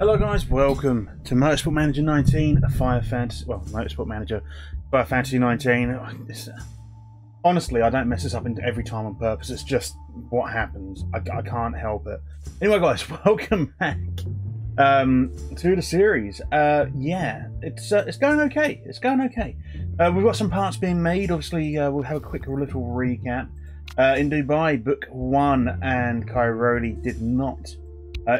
Hello guys, welcome to Motorsport Manager 19, a Fire Fantasy, well, Motorsport Manager, Fire Fantasy 19. Honestly, I don't mess this up every time on purpose, it's just what happens. I can't help it. Anyway guys, welcome back to the series. Yeah, it's going okay, we've got some parts being made, obviously we'll have a quick little recap. In Dubai, Book 1 and Kyroli did not.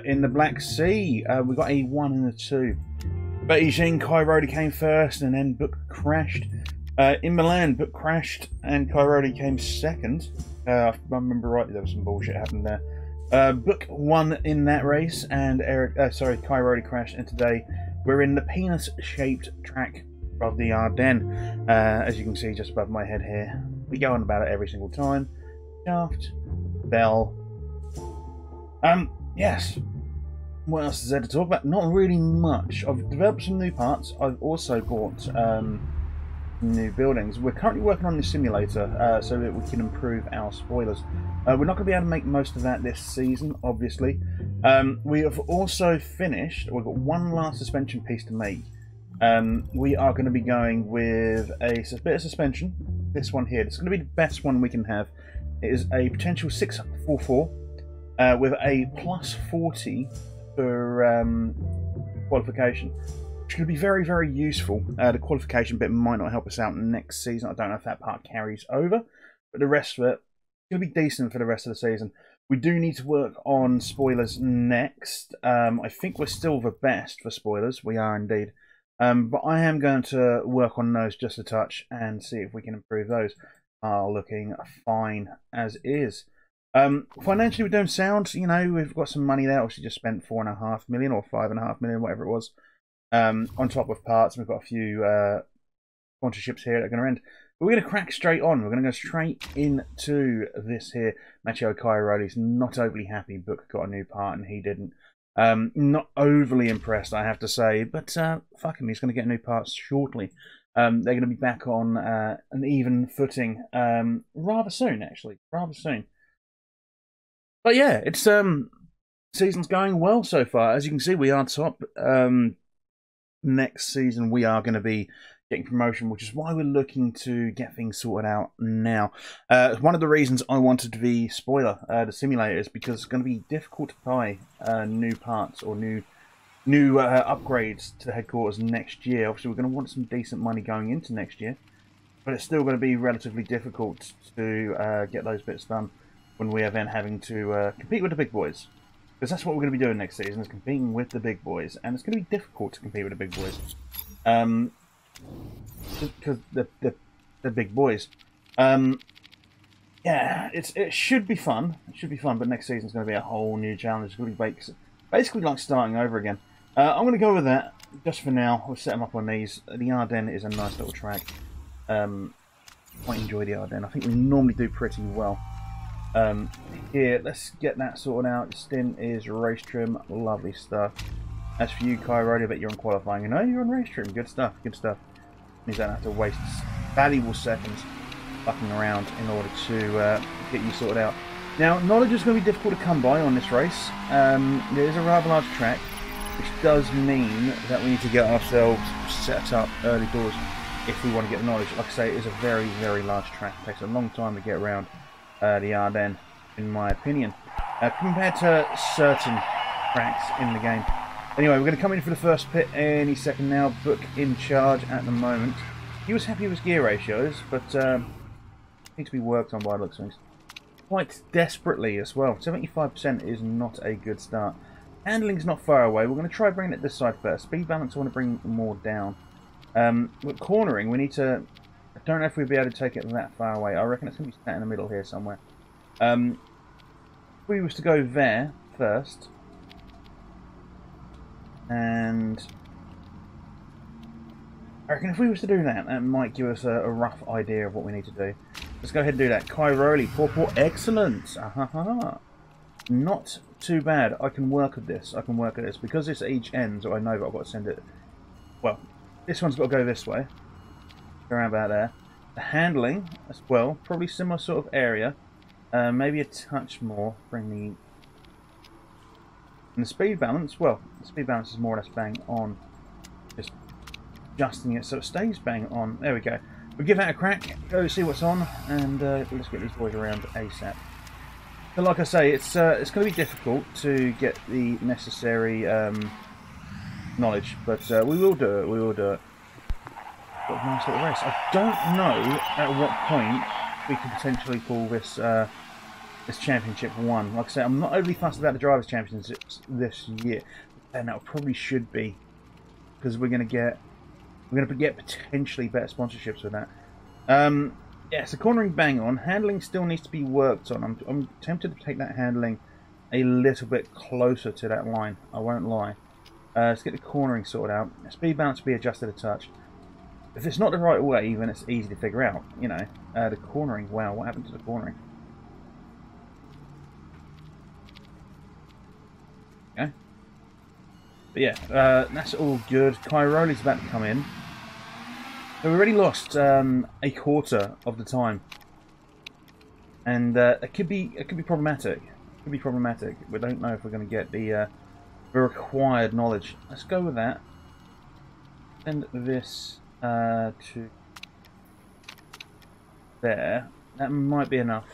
In the Black Sea, we got a 1 and a 2. Beijing, Kyroli came first, and then Book crashed. In Milan, Book crashed, and Kyroli came second. If I remember rightly, there was some bullshit happened there. Book won in that race, and Kyroli crashed. And today, we're in the penis-shaped track of the Ardennes, as you can see just above my head here. We go on about it every single time. Shaft, bell. Yes. What else is there to talk about? Not really much. I've developed some new parts. I've also bought new buildings. We're currently working on the simulator so that we can improve our spoilers. We're not going to be able to make most of that this season, obviously. We have also finished. We've got one last suspension piece to make. We are going to be going with a bit of suspension. This one here. It's going to be the best one we can have. It is a potential 644. With a plus 40 for qualification, which could be very, very useful. The qualification bit might not help us out next season. I don't know if that part carries over, but the rest of it will be decent for the rest of the season. We do need to work on spoilers next. I think we're still the best for spoilers. We are indeed. But I am going to work on those just a touch and see if we can improve those. Are looking fine as is. Financially, we're doing sound. You know, we've got some money there. Obviously, just spent 4.5 million or 5.5 million, whatever it was, on top of parts. We've got a few sponsorships here that are going to end. But we're going to crack straight on. We're going to go straight into this here. Matteo Kyroli's not overly happy. Book got a new part and he didn't. Not overly impressed, I have to say. But fuck him, he's going to get new parts shortly. They're going to be back on an even footing rather soon, actually. Rather soon. But yeah, it's season's going well so far. As you can see, we are top. Next season, we are going to be getting promotion, which is why we're looking to get things sorted out now. One of the reasons I wanted to be spoiler the simulator is because it's going to be difficult to buy new parts or new upgrades to the headquarters next year. Obviously, we're going to want some decent money going into next year, but it's still going to be relatively difficult to get those bits done when we are then having to compete with the big boys. Because that's what we're going to be doing next season, is competing with the big boys. And it's going to be difficult to compete with the big boys. Because they're big boys. Yeah, it should be fun. It should be fun, but next season's going to be a whole new challenge. It's going to be basically like starting over again. I'm going to go with that just for now. We'll set them up on these. The Ardennes is a nice little track. Quite enjoy the Ardennes. I think we normally do pretty well. Here, let's get that sorted out. The stint is race trim, lovely stuff. As for you, Kyroli, I bet you're on qualifying. You know, you're on race trim, good stuff, good stuff. Means I don't have to waste valuable seconds fucking around in order to get you sorted out. Now, knowledge is going to be difficult to come by on this race. There is a rather large track, which does mean that we need to get ourselves set up early doors if we want to get the knowledge. Like I say, it is a very, very large track. It takes a long time to get around the Ardennes, in my opinion, compared to certain tracks in the game. Anyway, we're going to come in for the first pit any second now. Book in charge at the moment. He was happy with his gear ratios, but needs to be worked on by the looks of things. Quite desperately as well. 75% is not a good start. Handling's not far away. We're going to try bringing it this side first. Speed balance, I want to bring more down. With cornering, we need to... I don't know if we'll be able to take it that far away. I reckon it's going to be sat in the middle here somewhere. If we was to go there first, and I reckon if we was to do that, that might give us a rough idea of what we need to do. Let's go ahead and do that. Kyroli, Purple, excellent. Not too bad. I can work with this. I can work with this because it's each end, so I know that I've got to send it. Well, this one's got to go this way. Around about there. The handling as well, probably similar sort of area. Maybe a touch more. Bring the And the speed balance, well, the speed balance is more or less bang on. Just adjusting it so it stays bang on. There we go. We'll give that a crack, go see what's on, and let's get these boys around ASAP. So like I say, it's going to be difficult to get the necessary knowledge, but we will do it, we will do it. Got a nice little race. I don't know at what point we could potentially call this this championship won. Like I say, I'm not overly fussed about the Drivers' Championships this year, and that probably should be, because we're going to get potentially better sponsorships with that. Yeah, so cornering bang on. Handling still needs to be worked on. I'm tempted to take that handling a little bit closer to that line. I won't lie. Let's get the cornering sorted out. Speed balance will be adjusted a touch. If it's not the right way, then it's easy to figure out. You know, the cornering. Wow, what happened to the cornering? Okay. But yeah, that's all good. Cairoli's about to come in. So we already lost a quarter of the time, and it could be problematic. It could be problematic. We don't know if we're going to get the required knowledge. Let's go with that. Send this to there. That might be enough.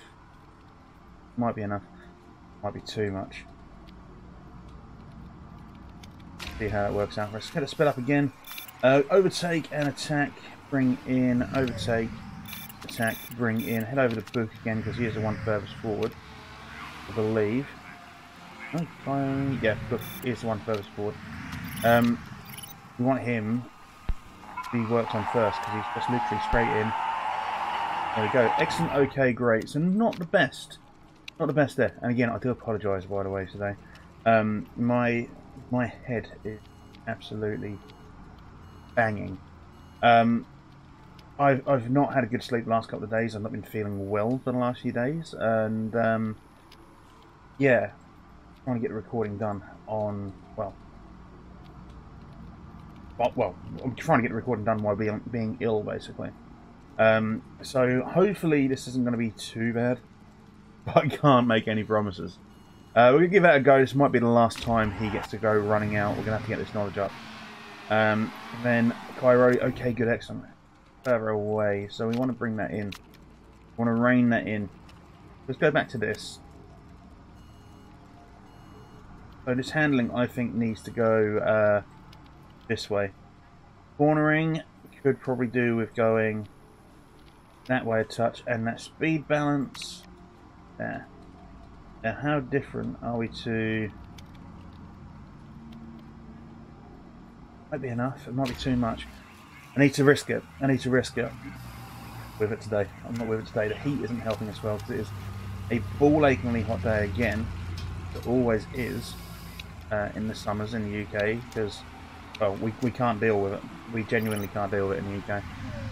Might be enough. Might be too much. See how that works out. Let's get it sped up again. Overtake and attack. Bring in, overtake, attack, bring in, head over to Book again because he is the one furthest forward, I believe. Oh, yeah, Book is the one furthest forward. We want him to be worked on first because he's just literally straight in. There we go. Excellent, okay, great. So not the best. Not the best there. And again, I do apologise, by the way, today. My head is absolutely banging. I've not had a good sleep the last couple of days. I've not been feeling well for the last few days, and yeah, trying to get the recording done on well, I'm trying to get the recording done while being ill, basically. So hopefully this isn't going to be too bad, but I can't make any promises. We're gonna give that a go. This might be the last time he gets to go running out. We're gonna have to get this knowledge up. Then Cairo, okay, good, excellent. Further away, so we want to bring that in. We want to rein that in. Let's go back to this. So this handling, I think, needs to go this way. Cornering could probably do with going that way a touch, and that speed balance there. Now, how different are we to? Might be enough. It might be too much. I need to risk it. I need to risk it with it today. I'm not with it today. The heat isn't helping us well because it is a ball-achingly hot day again. It always is in the summers in the UK because, well, we can't deal with it. We genuinely can't deal with it in the UK.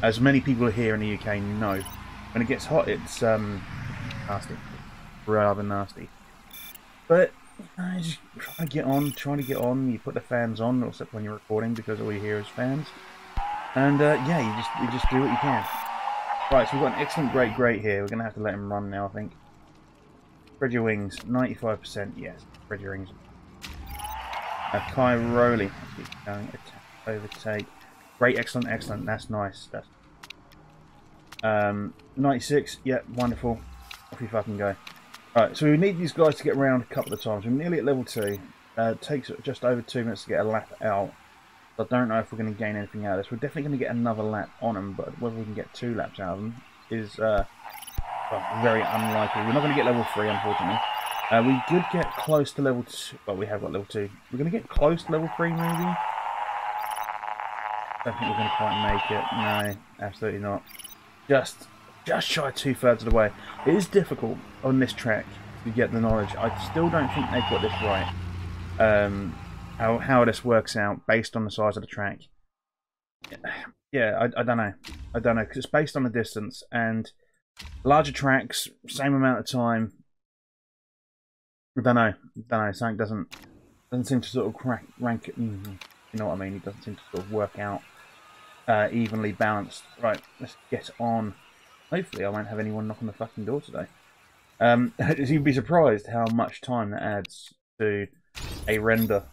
As many people here in the UK know, when it gets hot, it's nasty, rather nasty. But just trying to get on. You put the fans on, except when you're recording, because all you hear is fans. And yeah, you just do what you can. Right, so we've got an excellent great here. We're gonna have to let him run now, I think. Spread your wings, 95%. Yes, spread your wings. Cairoli, keep going. Attack, overtake. Great, excellent. That's nice. That's 96. Yeah, wonderful. Off you fucking go. Right, so we need these guys to get around a couple of times. We're nearly at level 2. It takes just over 2 minutes to get a lap out. I don't know if we're going to gain anything out of this. We're definitely going to get another lap on them, but whether we can get 2 laps out of them is well, very unlikely. We're not going to get level 3, unfortunately. We could get close to level 2. Well, we have got level 2. We're going to get close to level 3, maybe? I don't think we're going to quite make it. No, absolutely not. Just shy 2/3 of the way. It is difficult on this track to get the knowledge. I still don't think they've got this right. How this works out based on the size of the track. Yeah, I don't know. I don't know, because it's based on the distance, and larger tracks, same amount of time. I don't know. Something doesn't seem to sort of rank. You know what I mean? It doesn't seem to sort of work out evenly balanced. Right, let's get on. Hopefully, I won't have anyone knock on the fucking door today. You'd be surprised how much time that adds to a render,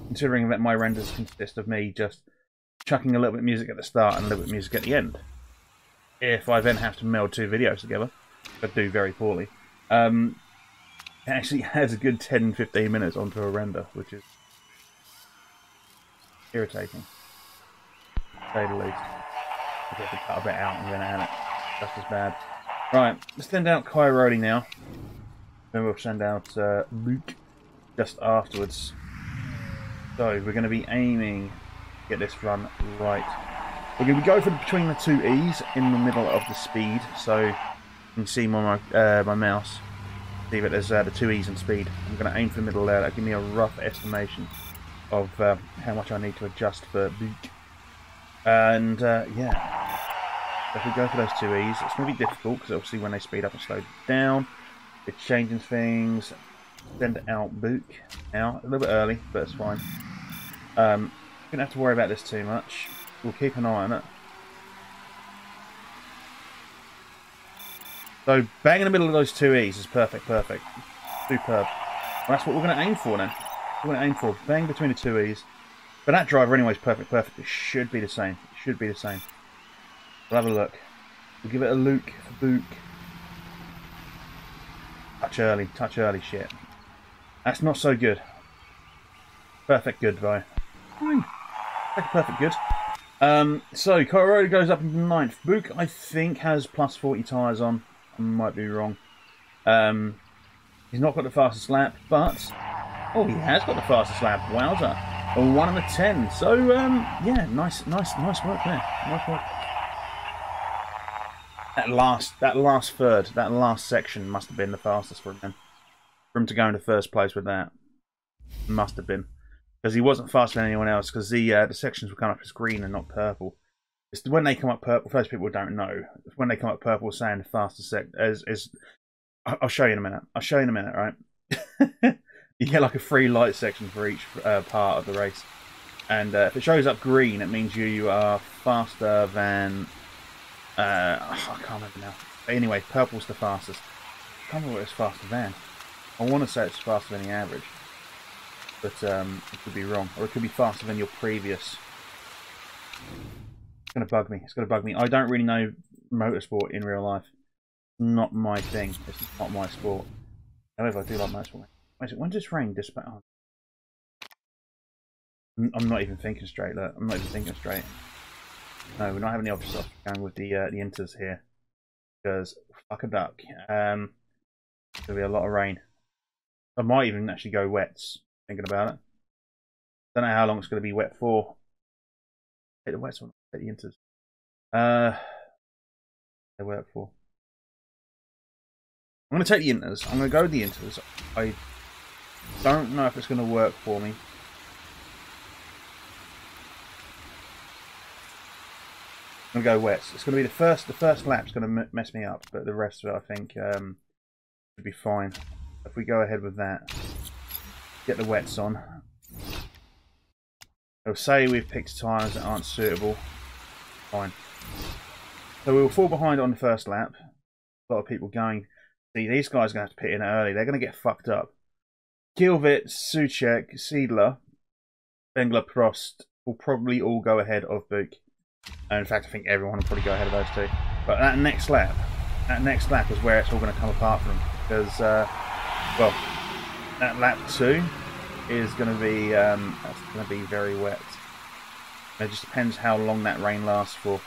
considering that my renders consist of me just chucking a little bit of music at the start and a little bit of music at the end. If I then have to meld two videos together, I do very poorly, it actually has a good 10-15 minutes onto a render, which is irritating, to say the least. I have to cut a bit out and then add it. Just as bad. Right, let's send out Coyote now. Then we'll send out Luke just afterwards. So we're going to be aiming to get this run right. We're going to go for between the two E's in the middle of the speed. So you can see my mouse. See that there's the two E's in speed. I'm going to aim for the middle there. That'll give me a rough estimation of how much I need to adjust for Luke. And yeah, if we go for those two E's, it's going to be difficult because obviously when they speed up and slow down, it's changing things. Send out Book now, a little bit early, but it's fine. Don't have to worry about this too much. We'll keep an eye on it. So bang in the middle of those two E's is perfect, perfect, superb. Well, that's what we're going to aim for then. We're going to aim for bang between the two E's. But that driver anyway is perfect, perfect. It should be the same. It should be the same. We'll have a look. We'll give it a Luke for Book. Touch early shit. That's not so good. Perfect good though. Fine. Perfect good. So Coyote goes up into 9th. Book I think has plus 40 tyres on. I might be wrong. He's not got the fastest lap, but oh, he has got the fastest lap. Wowza. A 1 and a 10. So yeah, nice work there. Nice work. That last third, that last section must have been the fastest for him. For him to go into first place with that, must have been, because he wasn't faster than anyone else. Because the sections were coming up as green and not purple. It's when they come up purple. For those people who don't know, when they come up purple, saying the fastest is. I'll show you in a minute. I'll show you in a minute, right? You get like a free light section for each part of the race, and if it shows up green, it means you are faster than. I can't remember now. But anyway, purple's the fastest. I can't remember what it's faster than. I want to say it's faster than the average, but it could be wrong, or it could be faster than your previous. It's gonna bug me. It's gonna bug me. I don't really know motorsport in real life. Not my thing. It's not my sport. However, I do like motorsport. When does rain dissipate? Oh. I'm not even thinking straight. Look, I'm not even thinking straight. No, we're not having the opposite. Going with the inters here because fuck a duck. There'll be a lot of rain. I might even actually go wets. Thinking about it. Don't know how long it's going to be wet for. Take the wets one. Take the inters. They work for. I'm going to take the inters. I'm going to go with the inters. I don't know if it's going to work for me. I'm going to go wets. It's going to be the first lap's going to mess me up, but the rest of it I think should be fine. If we go ahead with that, get the wets on. They'll say we've picked tyres that aren't suitable. Fine. So we'll fall behind on the first lap. A lot of people going. See, these guys are going to have to pit in early. They're going to get fucked up. Kilvit, Suchek, Seidler, Bengler, Prost will probably all go ahead of Book. And in fact, I think everyone will probably go ahead of those two. But that next lap is where it's all going to come apart for them. Because, well, that lap 2 is going to be that's going to be very wet. It just depends how long that rain lasts for.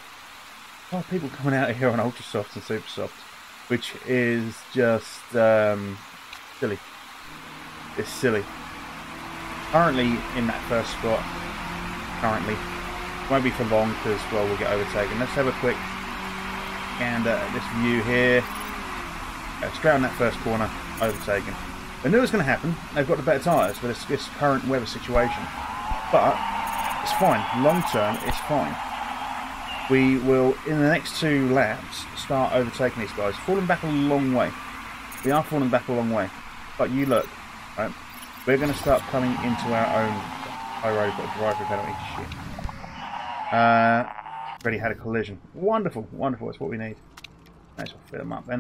Oh, people coming out here on ultra softs and super softs, which is just silly. It's silly. Currently in that first spot. Currently. Won't be for long because, well, we'll get overtaken. Let's have a quick gander at this view here. Straight on that first corner, overtaken. I knew it was going to happen. They've got the better tyres for this current weather situation. But it's fine. Long term, it's fine. We will, in the next 2 laps, start overtaking these guys. Falling back a long way. We are falling back a long way. But you look, right? We're going to start coming into our own. I already got a driver penalty. Shit. Already had a collision. Wonderful, wonderful. That's what we need. May as well fill them up then.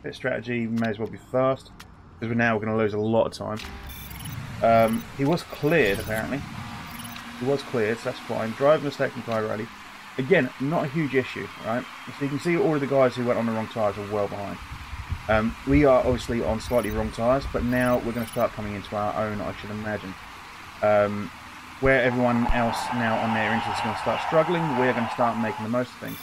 Bit of strategy. May as well be fast. because we're now going to lose a lot of time. He was cleared, apparently. He was cleared, so that's fine. Driver mistake from Kyroli. Again, not a huge issue, right? So you can see all of the guys who went on the wrong tyres are well behind. We are obviously on slightly wrong tyres, but now we're going to start coming into our own, I should imagine. Where everyone else now on their engines is going to start struggling, we're going to start making the most of things.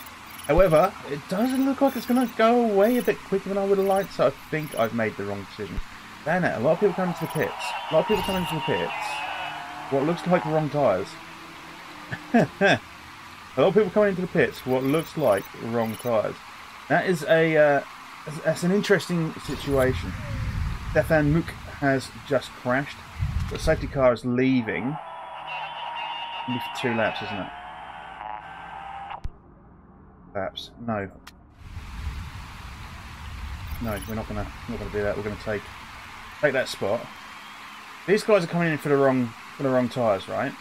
However, it doesn't look like it's going to go away a bit quicker than I would have liked, so I think I've made the wrong decision. Damn it, a lot of people coming into the pits. A lot of people coming into the pits. What looks like wrong tyres. A lot of people coming into the pits for what looks like wrong tyres. That is that's an interesting situation. Stefan Mook has just crashed. The safety car is leaving. Only for 2 laps, isn't it? Laps. No. No, we're not gonna do that. We're gonna take that spot. These guys are coming in for the wrong tyres, right?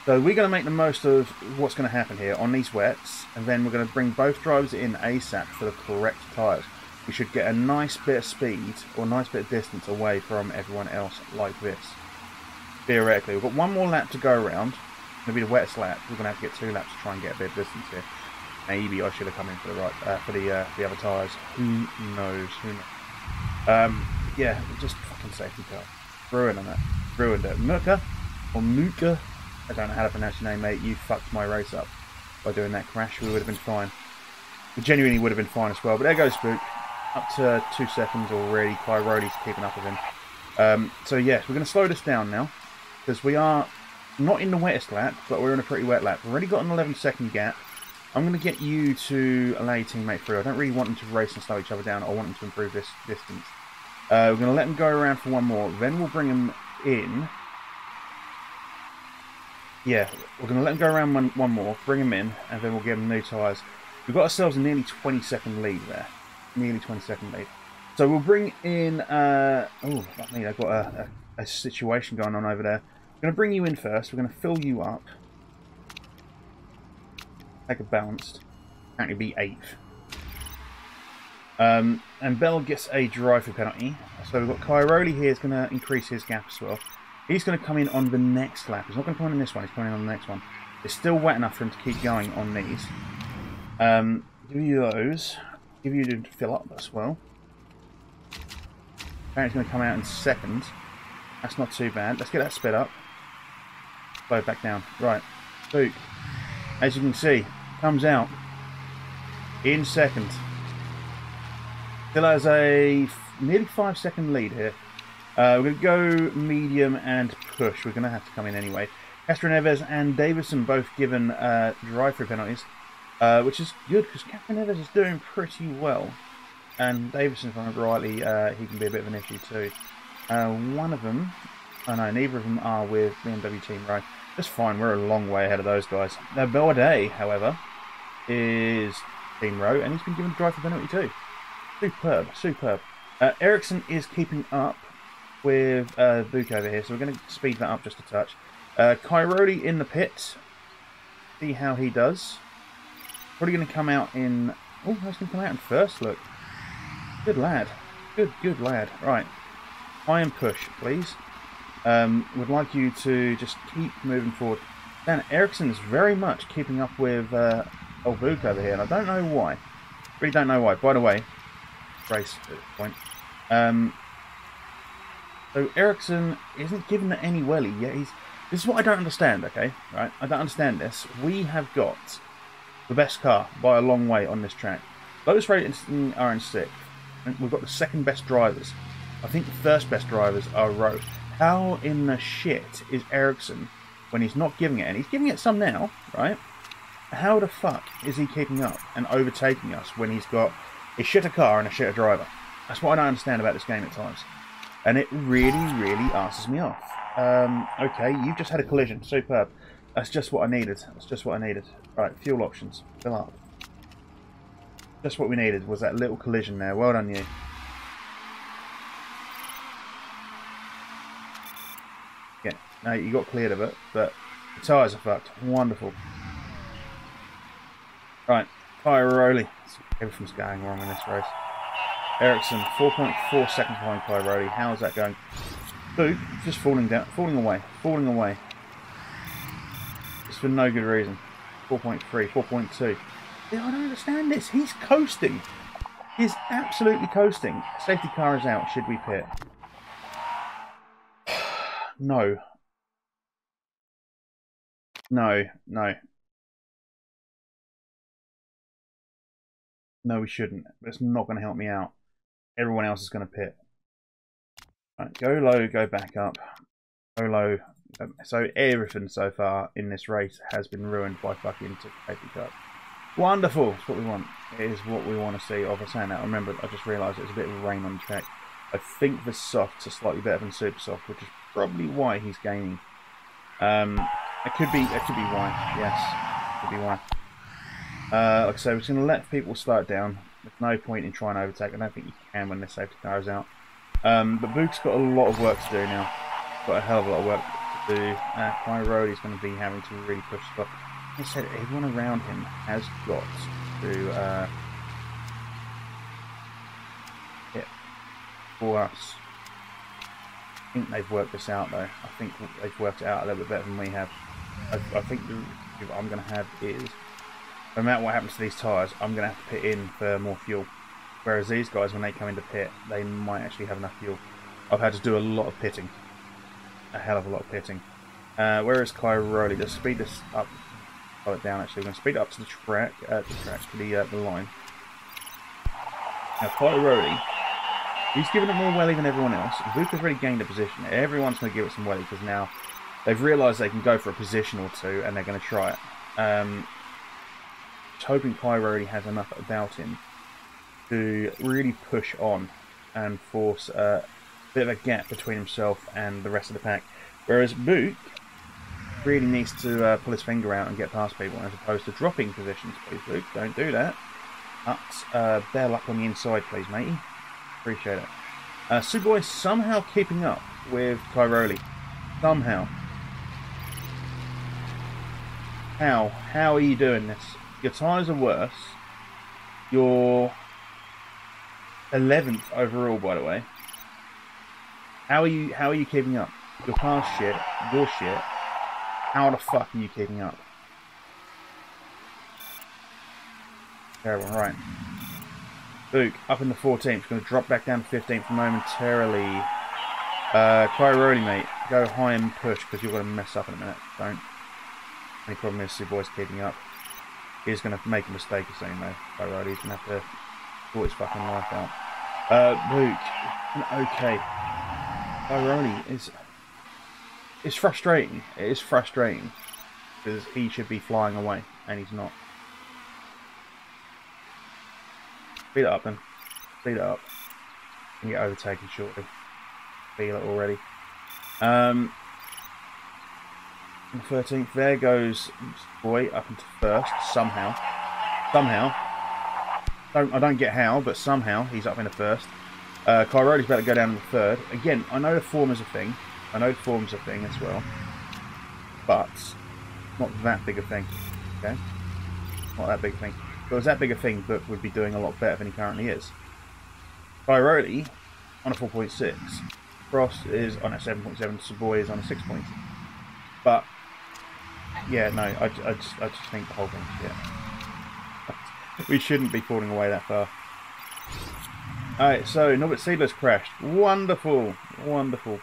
So we're going to make the most of what's going to happen here on these wets, and then we're going to bring both drivers in ASAP for the correct tyres. We should get a nice bit of speed, or a nice bit of distance away from everyone else like this. Theoretically, we've got one more lap to go around. It's going to be the wettest lap. We're going to have to get 2 laps to try and get a bit of distance here. Maybe I should have come in for the other tyres. Who knows? Who knows? Yeah, just fucking safety car. Ruined it. Ruined it. Muka, or Muka. I don't know how to pronounce your name, mate. You fucked my race up by doing that crash. We would have been fine. We genuinely would have been fine as well. But there goes Spook. Up to 2 seconds already. Kyroli's keeping up with him. So yes, we're going to slow this down now. Because we are not in the wettest lap, but we're in a pretty wet lap. We've already got an 11-second gap. I'm going to get you to allow your teammate through. I don't really want them to race and slow each other down. I want them to improve this distance. We're going to let them go around for one more. Then we'll bring them in. Yeah, we're going to let them go around one more, bring them in, and then we'll give them new tyres. We've got ourselves a nearly 20-second lead there. Nearly 20-second lead. So we'll bring in... oh, fuck me, I've got a situation going on over there. I'm going to bring you in first. We're going to fill you up. Take a balanced. Apparently be 8th. And Bell gets a drive-through penalty. So we've got Kyroli here is going to increase his gap as well. He's going to come in on the next lap. He's not going to come in on this one. He's coming in on the next one. It's still wet enough for him to keep going on these. Give you those. Give you to fill up as well. Apparently he's going to come out in 2nd. That's not too bad. Let's get that sped up. Slow back down. Right. Spook. As you can see, comes out in 2nd. Still has a nearly 5-second lead here. We're going to go medium and push. We're going to have to come in anyway. Castro Neves and Davison both given drive-through penalties, which is good because Castro Neves is doing pretty well. And Davison, if I remember rightly, he can be a bit of an issue too. One of them, oh no, neither of them are with BMW Team Row. That's fine, we're a long way ahead of those guys. Now, Belade, however, is Team Row, and he's been given a drive-through penalty too. Superb, superb. Ericsson is keeping up with Book over here, so we're going to speed that up just a touch. Kyroli in the pit. See how he does. Probably going to come out in... Oh, he's going to come out in 1st, look. Good lad. Good lad. Right. High and push, please. Would like you to just keep moving forward. Dan Ericsson is very much keeping up with old Book over here, and I don't know why. Really don't know why. By the way, race at this point. So Ericsson isn't giving it any welly yet. This is what I don't understand, okay? Right? I don't understand this. We have got the best car by a long way on this track. Those racing are in 6th. And we've got the 2nd best drivers. I think the 1st best drivers are Rowe. How in the shit is Ericsson when he's not giving it? And he's giving it some now, right? How the fuck is he keeping up and overtaking us when he's got a shitter car and a shitter driver? That's what I don't understand about this game at times. And it really, really arses me off. Okay, you've just had a collision. Superb. That's just what I needed. That's just what I needed. Right, fuel options. Fill up. Just what we needed was that little collision there. Well done, you. Yeah, no, you got cleared of it, but the tyres are fucked. Wonderful. Right, Kyroli. Everything's going wrong in this race. Ericsson, 4.4 seconds behind Coyote. How's that going? Luke, just falling away. Just for no good reason. 4.3, 4.2. Yeah, I don't understand this. He's coasting. He's absolutely coasting. Safety car is out. Should we pit? No. No, no. No, we shouldn't. It's not going to help me out. Everyone else is going to pit. Right, go low, go back up. Go low. So everything so far in this race has been ruined by fucking safety car. Wonderful. That's what we want. It is what we want to see. Of us saying that, I remember I just realised there's a bit of rain on the track. I think the softs are slightly better than super soft, which is probably why he's gaining. It could be why. Yes, could be why. Like I said, we're just going to let people slow it down. There's no point in trying to overtake. I don't think you can when the safety car is out. But Book's got a lot of work to do now. Got a hell of a lot of work to do. Coyote is going to be having to really push stuff. Like I said, everyone around him has got to hit for us. I think they've worked this out though. I think they've worked it out a little bit better than we have. I think the issue I'm going to have is, no matter what happens to these tyres, I'm going to have to pit in for more fuel. Whereas these guys, when they come into pit, they might actually have enough fuel. I've had to do a lot of pitting. A hell of a lot of pitting. Whereas Coyote, let's speed this up. Slow it down actually. We're going to speed it up to the track, to the line. Now Coyote, he's giving it more welly than everyone else. Luke has already gained a position. Everyone's going to give it some welly because now they've realised they can go for a position or two and they're going to try it. Just hoping Coyote has enough about him to really push on and force a bit of a gap between himself and the rest of the pack. Whereas Book really needs to pull his finger out and get past people as opposed to dropping positions. Please, Book, don't do that. Bear luck on the inside, please, matey. Appreciate it. Suboy somehow keeping up with Coyote. Somehow. How are you doing this? Your tyres are worse. You're 11th overall, by the way. How are you keeping up? Your car's shit. You're shit. How the fuck are you keeping up? Terrible, right. Book up in the 14th. Going to drop back down to 15th momentarily. Coyote, mate, go high and push because you're going to mess up in a minute. Don't. Any problem is Suboy's keeping up. He's going to make a mistake or something though. Coyote, he's going to have to sort his fucking life out. Luke, okay. Coyote it's frustrating. It is frustrating because he should be flying away and he's not. Speed it up then. Speed it up. You can get overtaken shortly. Feel it already. On the 13th, there goes Boy up into first somehow. I don't get how, but somehow he's up in the first. Coyote's about to go down in the third. Again, I know the form is a thing. I know the form's a thing as well. But not that big a thing. Okay? Not that big a thing. If it was that big a thing, Book would be doing a lot better than he currently is. Coyote on a 4.6. Frost is on a 7.7. Suboy is on a 6.6. But yeah, no, I just think the whole thing's shit. We shouldn't be falling away that far. Alright, so Norbert Seedler's crashed. Wonderful, wonderful,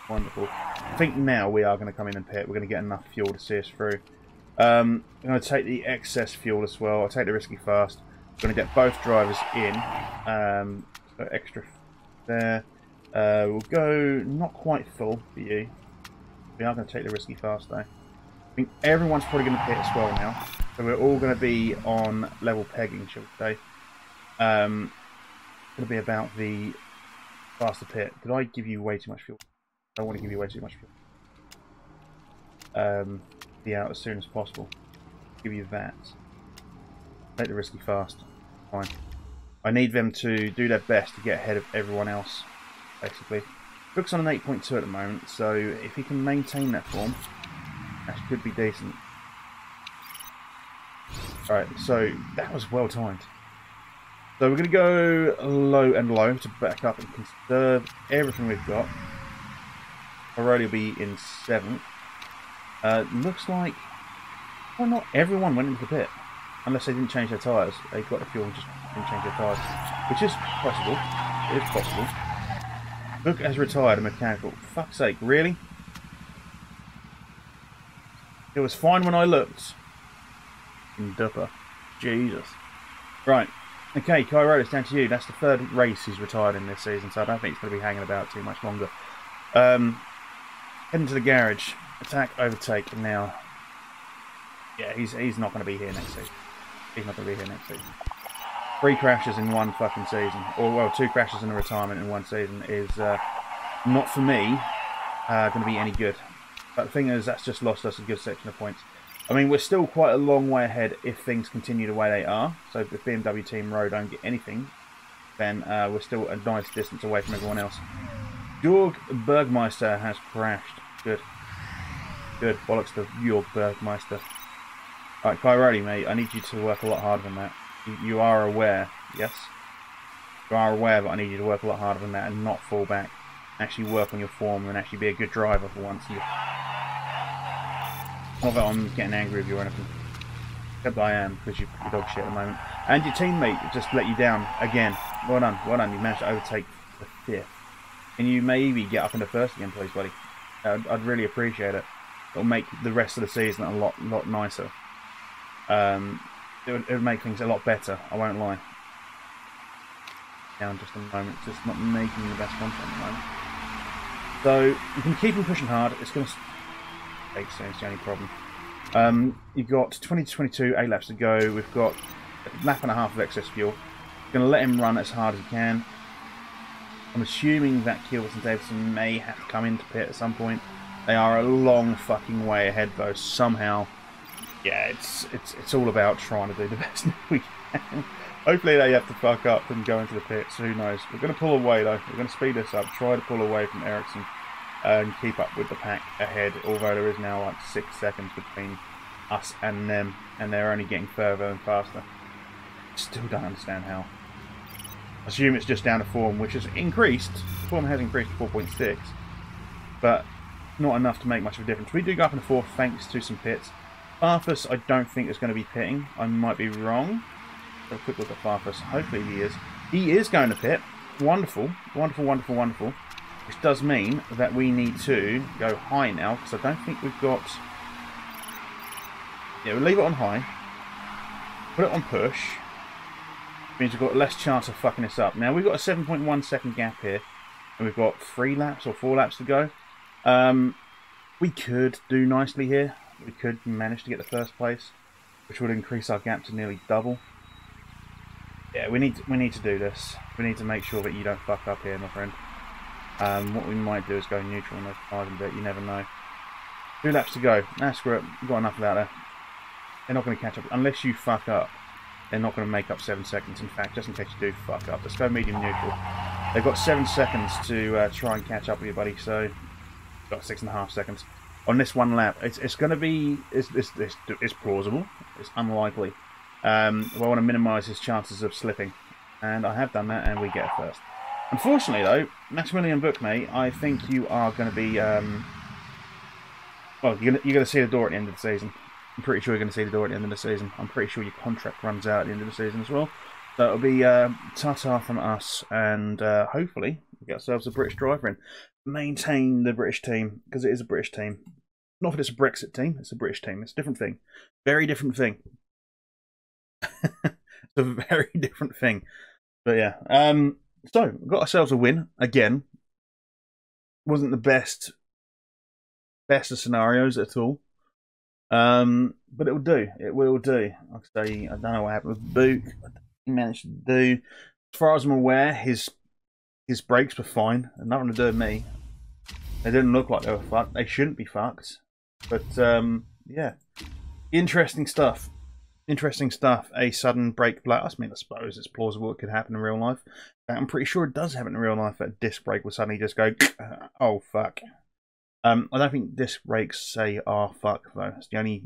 wonderful. I think now we are going to come in and pit. We're going to get enough fuel to see us through. I'm going to take the excess fuel as well. I'll take the risky fast. I'm going to get both drivers in. So extra there. We'll go not quite full for you. We are going to take the risky fast though. I think everyone's probably going to pit as well now. So we're all going to be on level pegging, shall we say. It's going to be about the faster pit. Did I give you way too much fuel? I don't want to give you way too much fuel. Be out as soon as possible. Give you that. Take the risky fast. Fine. I need them to do their best to get ahead of everyone else, basically. Book's on an 8.2 at the moment, so if he can maintain that form, that could be decent. Alright, so that was well timed. So we're going to go low and low to back up and conserve everything we've got. O'Reilly will be in 7th. Looks like, well, not everyone went into the pit. Unless they didn't change their tyres. They got the fuel and just didn't change their tyres. Which is possible. It is possible. Book has retired a mechanical. Fuck's sake, really? It was fine when I looked. In Dupper. Jesus. Right. Okay, Cairo, it's down to you. That's the 3rd race he's retired in this season, so I don't think he's going to be hanging about too much longer. Heading to the garage. Attack, overtake, now. Yeah, he's not going to be here next season. He's not going to be here next season. 3 crashes in one fucking season, or well, 2 crashes in a retirement in one season is not for me going to be any good. But the thing is, that's just lost us a good section of points. I mean, we're still quite a long way ahead if things continue the way they are. So if BMW Team Row don't get anything, then we're still a nice distance away from everyone else. Jörg Bergmeister has crashed. Good. Good. Bollocks to Jörg Bergmeister. Alright, Coyote, mate, I need you to work a lot harder than that. You are aware, yes? You are aware that I need you to work a lot harder than that and not fall back. Actually work on your form and actually be a good driver for once. Not that I'm getting angry with you or anything. Except I am, because you're dog shit at the moment. And your teammate just let you down again. Well done, well done. You managed to overtake the 5th. Can you maybe get up into 1st again, please, buddy? I'd really appreciate it. It'll make the rest of the season a lot nicer. It would make things a lot better, I won't lie. Down just a moment, it's just not making the best content at the moment. So, you can keep on pushing hard, it's going to take soon, it's the only problem. You've got 20 to 22, 8 laps to go, we've got a lap and a half of excess fuel. Going to let him run as hard as he can. I'm assuming that Kilvers and Davison may have to come into pit at some point. They are a long fucking way ahead though, somehow. Yeah, it's all about trying to do the best we can. Hopefully they have to fuck up and go into the pits, who knows. We're going to pull away though, we're going to speed this up, try to pull away from Ericsson and keep up with the pack ahead, although there is now like 6 seconds between us and them, and they're only getting further and faster. Still don't understand how. I assume it's just down to form, which has increased. Form has increased to 4.6, but not enough to make much of a difference. We do go up in the 4th thanks to some pits. Farfus, I don't think is going to be pitting. I might be wrong. Have a quick look at Farfus. Hopefully he is. He is going to pit. Wonderful. Wonderful, wonderful, wonderful. Which does mean that we need to go high now, because I don't think we've got... Yeah, we'll leave it on high. Put it on push. Means we've got less chance of fucking this up. Now, we've got a 7.1 second gap here. And we've got 3 laps or 4 laps to go. We could do nicely here. We could manage to get the 1st place, which would increase our gap to nearly double. Yeah, we need to do this. We need to make sure that you don't fuck up here, my friend. What we might do is go neutral on those cars a bit. You never know. 2 laps to go. Nah, screw it. We've got enough of that there. They're not going to catch up unless you fuck up. They're not going to make up 7 seconds. In fact, just in case you do fuck up, let's go medium neutral. They've got 7 seconds to try and catch up with you, buddy. So, got 6.5 seconds. On this one lap, it's going to be it's plausible. It's unlikely. I want to minimise his chances of slipping, and I have done that, and we get a 1st. Unfortunately, though, Maximilian Book, mate, I think you are going to be well, you're going to see the door at the end of the season. I'm pretty sure you're going to see the door at the end of the season. I'm pretty sure your contract runs out at the end of the season as well. So it'll be ta-ta from us, and hopefully we get ourselves a British driver in. Maintain the British team, because it is a British team. Not that it's a Brexit team, it's a British team. It's a different thing. Very different thing. It's a very different thing. But yeah. So, we got ourselves a win. Again. Wasn't the best of scenarios at all. But it will do. It will do. Like I say, I don't know what happened with Book. He managed to do. As far as I'm aware, his brakes were fine. Nothing to do with me. They didn't look like they were fucked. They shouldn't be fucked. But, yeah. Interesting stuff. Interesting stuff. A sudden brake blast. I mean, I suppose it's plausible it could happen in real life. I'm pretty sure it does happen in real life, that a disc brake will suddenly just go, oh, fuck. I don't think disc brakes say, oh, fuck, though. It's the only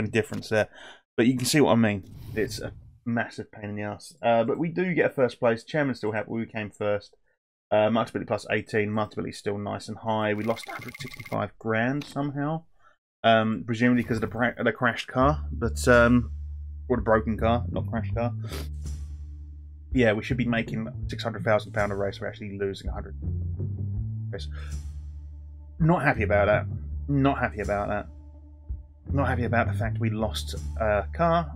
difference there. But you can see what I mean. It's a massive pain in the ass. But we do get a first place. Chairman's still happy we came first. Marketability plus 18. Marketability still nice and high. We lost 165 grand somehow. Presumably because of the crashed car, but or the broken car, not crashed car. Yeah, we should be making £600,000 a race. We're actually losing 100. Not happy about that. Not happy about that. Not happy about the fact we lost a car,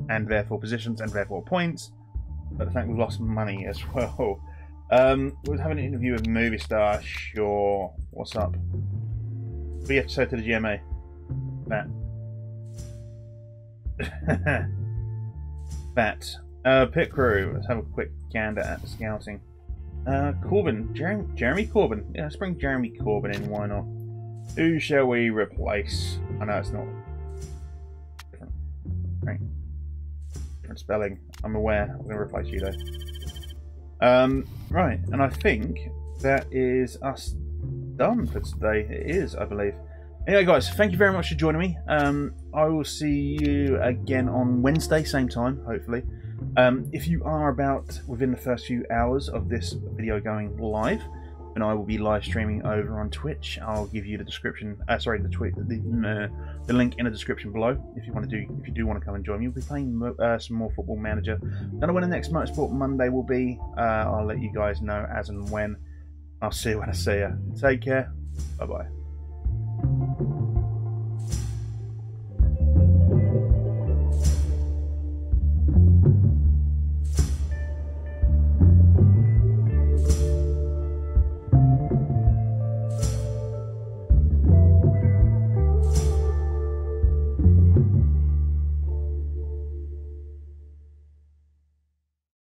and therefore positions, and therefore points. But the fact we lost money as well. We're having an interview with Movie Star. Sure. What's up? What do you have to say to the GMA? That. That. Pit crew. Let's have a quick gander at the scouting. Corbin. Jeremy Corbin. Yeah, let's bring Jeremy Corbin in. Why not? Who shall we replace? I know it's not. Different. Right. Different spelling. I'm aware. I'm going to replace you though. Right. And I think that is us done for today. It is, I believe. Anyway, guys, thank you very much for joining me. I will see you again on Wednesday, same time, hopefully. If you are about within the first few hours of this video going live, then I will be live streaming over on Twitch. I'll give you the description. Sorry, the link in the description below. If you do want to come and join me, we'll be playing some more Football Manager. Don't know when the next Motorsport Monday will be. I'll let you guys know as and when. I'll see you when I see you. Take care. Bye bye.